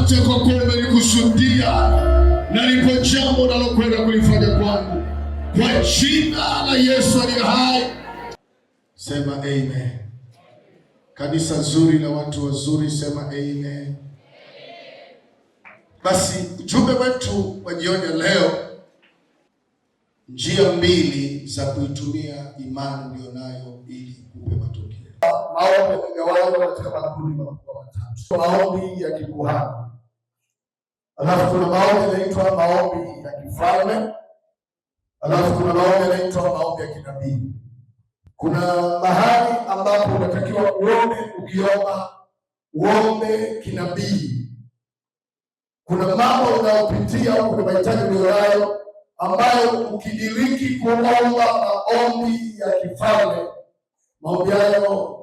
Asante kwa kuwa umenikusudia na lipo jambo nalokwenda kulifanya kwangu, kwa jina la Yesu aliye hai. Sema amen. Kanisa zuri la watu wazuri, sema amen. Basi ujumbe wetu wa jioni ya leo, njia mbili za kuitumia imani ulionayo ili kupe matokeo. Maombi yamegawanywa katika makundi makubwa matatu. Maombi ya kikuhani, alafu kuna maombi yanaitwa maombi ya kifalme, alafu kuna maombi yanaitwa maombi ya kinabii. Kuna mahali ambapo unatakiwa uombe ukiomba uombe kinabii. Kuna mambo unayopitia, kuna mahitaji ulionayo ambayo ukidiriki kuomba maombi ya kifalme, maombi hayo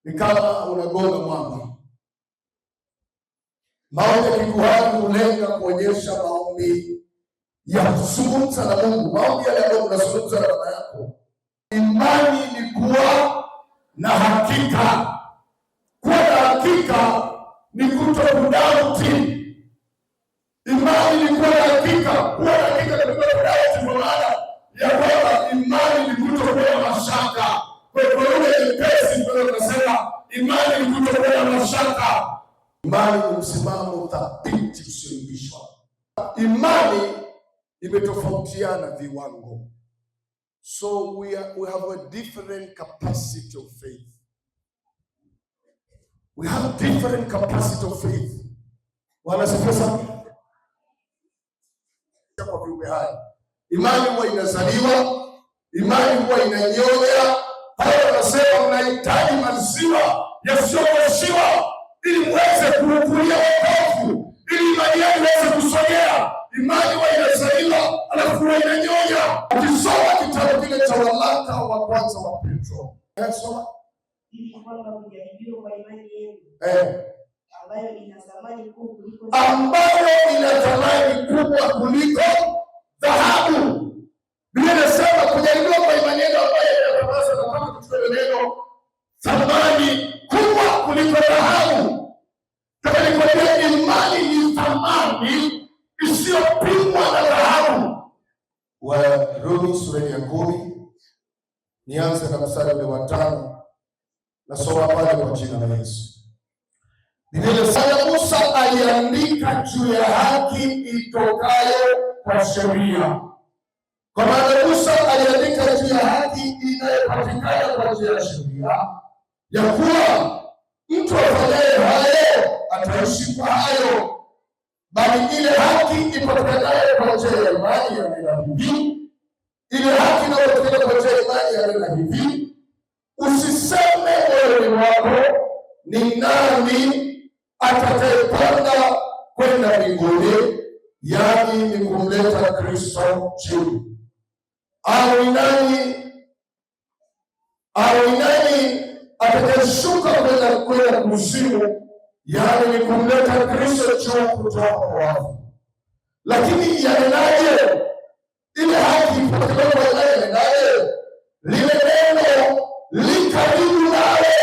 ni kama unagonga mwamba. Maombi ya kikuhani hulenga kuonyesha maombi ya kuzungumza na Mungu, maombi yale ambayo unazungumza na Baba yako. Imani ni kuwa na hakika. Kuwa na hakika ni kutokudauti. Imani ni kuwa na hakika. Kuwa na hakika ni kutokudauti, kwa maana ya kwamba imani ni kutokuwa mashaka. Kwa lugha nyepesi tunasema imani ni kutokuwa mashaka. Imani ni msimamo thabiti usioyumbishwa. Imani imetofautiana viwango. So we have a different capacity of faith. We have a different capacity of faith. Wanasifesa kwa viumbe hai. Imani huwa inazaliwa, imani huwa inanyonya. Hao wanasema mnahitaji maziwa yasiyogoshiwa ili muweze kuukulia wokovu, ili imani yenu iweze kusogea. Imani huwa inazaliwa alafu huwa inanyonya. Ukisoma kitabu kile cha waraka wa kwanza wa Petro, soma ili kwamba kujaribiwa kwa imani yenu ambayo ina thamani kubwa kuliko dhahabu. Biblia inasema kujaribiwa kwa imani yenu ambayo inatamasa, na kama kuchukua neno thamani kubwa kuliko dhahabu. Kama nikwambia imani ni thamani isiyopimwa na dhahabu. Warumi sura ya 10, nianze na mstari wa 5. Nasoma pale kwa jina la Yesu. Biblia inasema Musa aliandika juu ya haki itokayo kwa sheria. Kwa maana Musa aliandika juu ya haki inayopatikana kwa njia ya sheria, ya kuwa mtu afanyaye hayo ataishi kwa hayo. Bali ile haki ipatikanayo kwa njia ya imani yanena hivi, ile haki inayopatikana kwa njia ya imani yanena hivi, usiseme moyoni mwako, ni nani atakayepanda kwenda mbinguni, yaani ni kumleta Kristo chini, au ni nani atakayeshuka kwenda kuzimu, yaani ni kumleta Kristo juu kutoka kwa wafu. Lakini yanenaje? Ile haki ipatikanayo kwa imani yanenaje? Lile neno li karibu nawe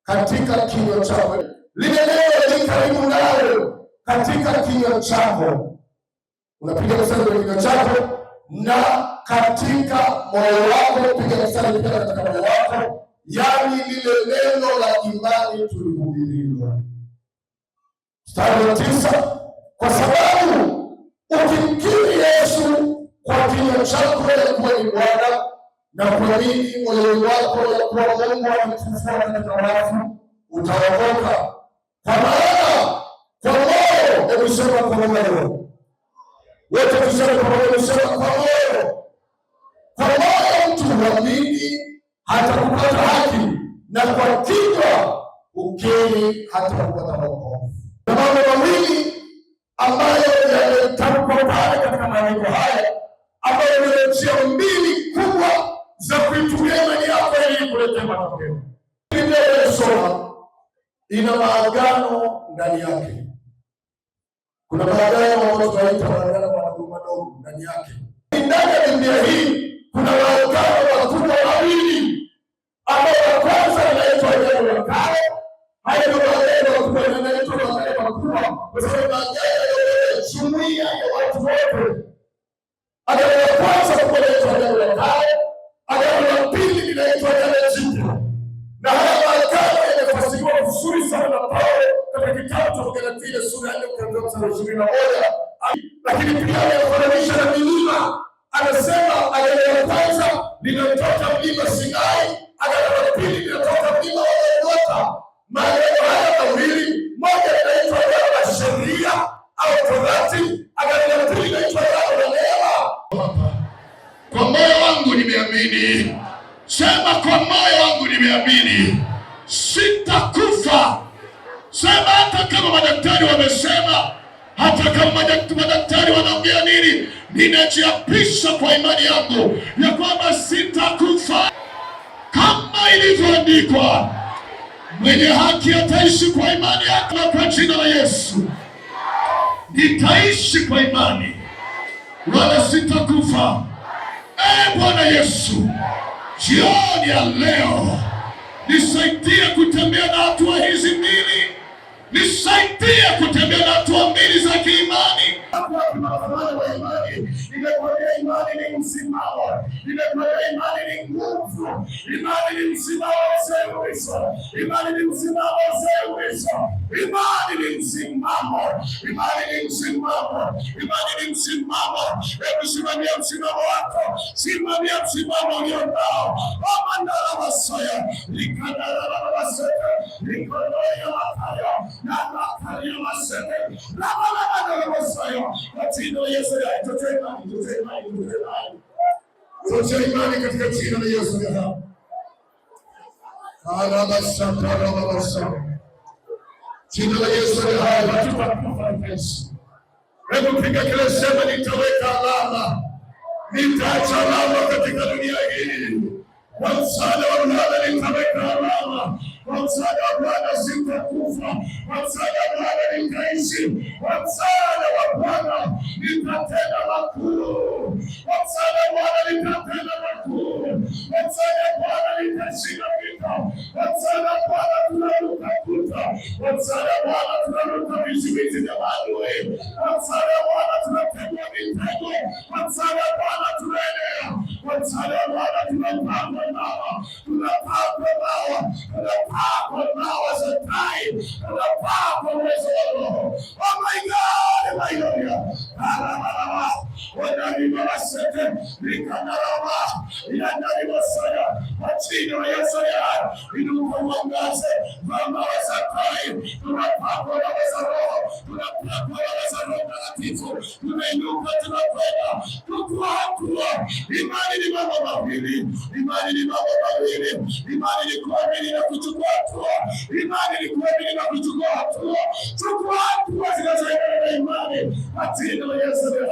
katika kinywa chako. Lile neno li karibu nawe katika kinywa chako. Unapiga mstari kwenye kinywa chako na katika moyo wako, piga mstari katika moyo wako, yaani lile neno la imani tulihubiriwa. Mstari wa 9, kwa sababu ukimkiri Yesu kwa kinywa chako ya kuwa ni Bwana na kuamini moyoni wako ya kuwa Mungu amemfufua katika wafu, utaokoka. Kwa maana kwa moyo, hebu sema kwa moyo. Wote tuseme kwa moyo, sema kwa moyo. Kwa moyo mtu huamini hata kupata haki, na kwa kinywa ukiri hata kupata wokovu. Na mambo mawili ambayo yametamkwa pale katika maandiko haya, ambayo ni njia mbili kubwa za kuitumia imani yako ili kuleta matokeo. Biblia inasoma ina maagano ndani yake. Kuna maagano ambayo tunaita maagano madogo ndani yake. Ndani ya Biblia hii kuna maagano makubwa mawili, ambayo ya kwanza inaitwa Agano la Kale, hayo ndio maagano makubwa yanayoitwa makubwa, kwa sababu maagano jumuiya ya watu wote. Agano la kwanza linaitwa agano la kale, agano la pili linaitwa agano jipya. Na haya maagano yamefasiriwa vizuri sana na Paulo katika kitabu cha Wagalatia sura ya 4 mstari wa 21. Lakini pia anafananisha na milima, anasema agano la kwanza linatoka mlima Sinai, agano la pili linatoka mlima wa Golgotha. Maagano haya mawili, moja linaitwa agano la sheria au Torati, agano la pili linaitwa agano la neema. Kwa moyo wangu nimeamini, sema kwa moyo wangu nimeamini, sitakufa. Sema hata kama madaktari wamesema, hata kama madaktari wanaongea nini, ninajiapisha kwa imani yangu ya kwamba sitakufa. Kama ilivyoandikwa, mwenye haki ataishi kwa imani yake. Kwa jina la Yesu nitaishi kwa imani, wala sitakufa. Bwana Yesu, jioni ya leo nisaidie kutembea na hatua hizi mbili, nisaidie kutembea na hatua mbili za kiimani. Nimekwambia imani ni msimamo, nimekwambia imani ni nguvu, imani ni msimamo usioyumbishwa, imani ni msimamo usioyumbishwa, imani ni msimamo, imani ni msimamo, imani ni msimamo. Hebu simamia msimamo wako, simamia msimamo ulionao. Amandala masaya, likandala masaya, likondoya makaya, na makaya masaya, na makaya masaya. Katika Yesu ya tutoe imani katika jina la Yesu ya jina la Yesu ya hatutakufa. Hebu piga kelele, sema nitaweka alama, nitaacha alama katika dunia hii. Kwa msaada wa Bwana nitaweka alama, kwa msaada wa Bwana sitakufa, kwa msaada wa Bwana nitaishi, kwa msaada wa Bwana nitatenda makuu, kwa msaada wa Bwana nitatenda makuu, kwa msaada wa Bwana nitashinda vita, kwa msaada wa Bwana tunaruka kuta, kwa msaada wa Bwana tunaruka vizuizi vya maadui, kwa msaada wa Bwana tunategwa mitego, kwa msaada wa Bwana tunaenea, kwa msaada wa Bwana tunapangwa nawa, tunapangwa nawa, tunapangwa nawa za tai, tunapangwa uwezo wa Roho. Oh my God, my God. Alama, wadani wasete, likanarama, inandani wasaya, wachini wa Yesu ya, inuka mwangaze, mama wa za tai, tunapangwa nawa za Roho, tunapangwa nawa za Roho Mtakatifu, tunainuka tunakwenda, tukua. Imani ni mambo mawili, imani ni mambo mawili, imani ni kuamini na kuchukua hatua, imani ni kuamini na kuchukua hatua, chukua hatua zinazoendana na imani. Katika Yesu ya